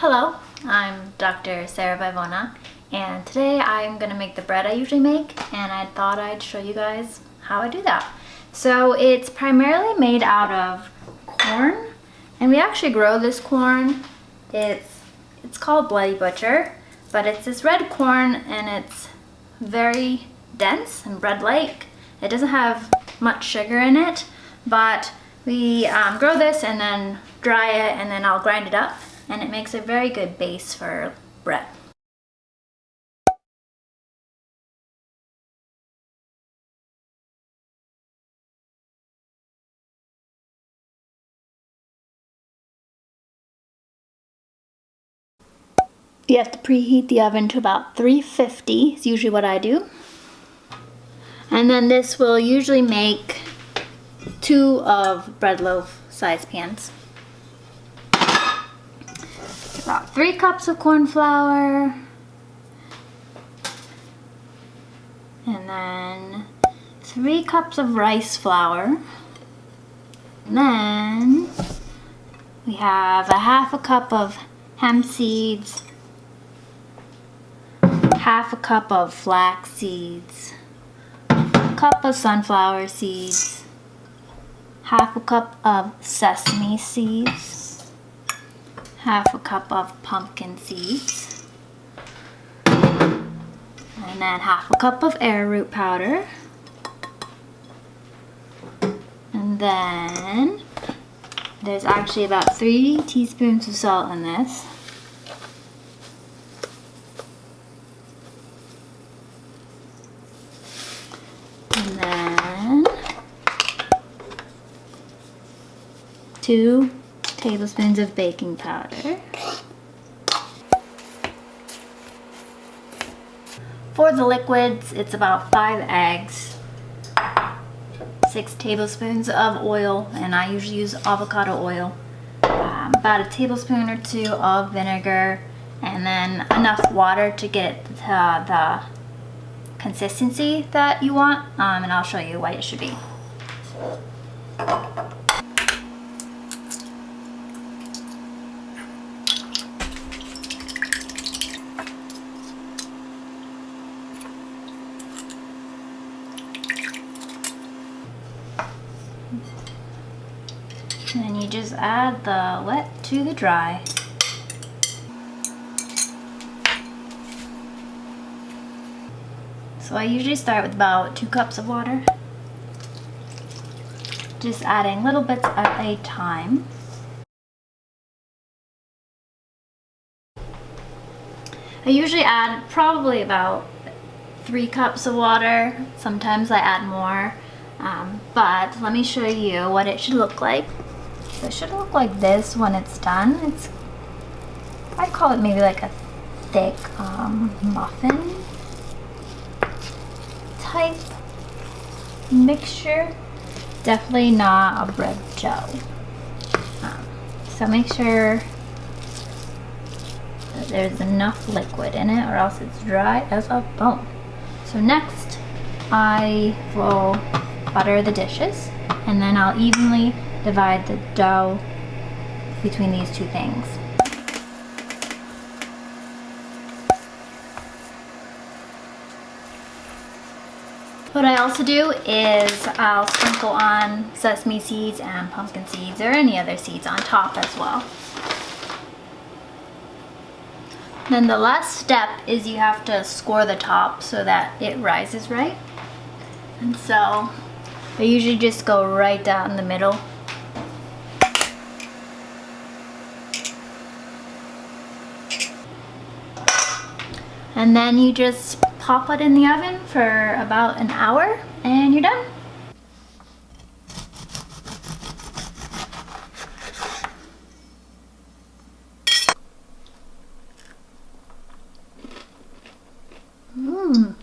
Hello, I'm Dr. Sara Vivona, and today I'm going to make the bread I usually make, and I thought I'd show you guys how I do that. So it's primarily made out of corn, and we actually grow this corn. It's called Bloody Butcher, but it's this red corn, and it's very dense and bread-like. It doesn't have much sugar in it, but we grow this and then dry it, and then I'll grind it up, and it makes a very good base for bread. You have to preheat the oven to about 350 is usually what I do. And then this will usually make 2 of bread loaf size pans. About 3 cups of corn flour, and then 3 cups of rice flour, and then we have a half a cup of hemp seeds, half a cup of flax seeds, a cup of sunflower seeds, half a cup of sesame seeds, half a cup of pumpkin seeds, and then half a cup of arrowroot powder, and then there's actually about 3 teaspoons of salt in this. And then 2 tablespoons of baking powder. For the liquids, it's about 5 eggs, 6 tablespoons of oil, and I usually use avocado oil, about a tablespoon or 2 of vinegar, and then enough water to get the consistency that you want, and I'll show you what it should be. And then you just add the wet to the dry. So I usually start with about 2 cups of water. Just adding little bits at a time. I usually add probably about 3 cups of water. Sometimes I add more. But let me show you what it should look like. So it should look like this when it's done. I call it maybe like a thick muffin type mixture. Definitely not a bread dough. So make sure that there's enough liquid in it, or else it's dry as a bone. So next I will butter the dishes, and then I'll evenly divide the dough between these 2 things. What I also do is I'll sprinkle on sesame seeds and pumpkin seeds, or any other seeds on top as well. Then the last step is you have to score the top so that it rises right. And so I usually just go right down the middle. And then you just pop it in the oven for about an hour and you're done. Mmm.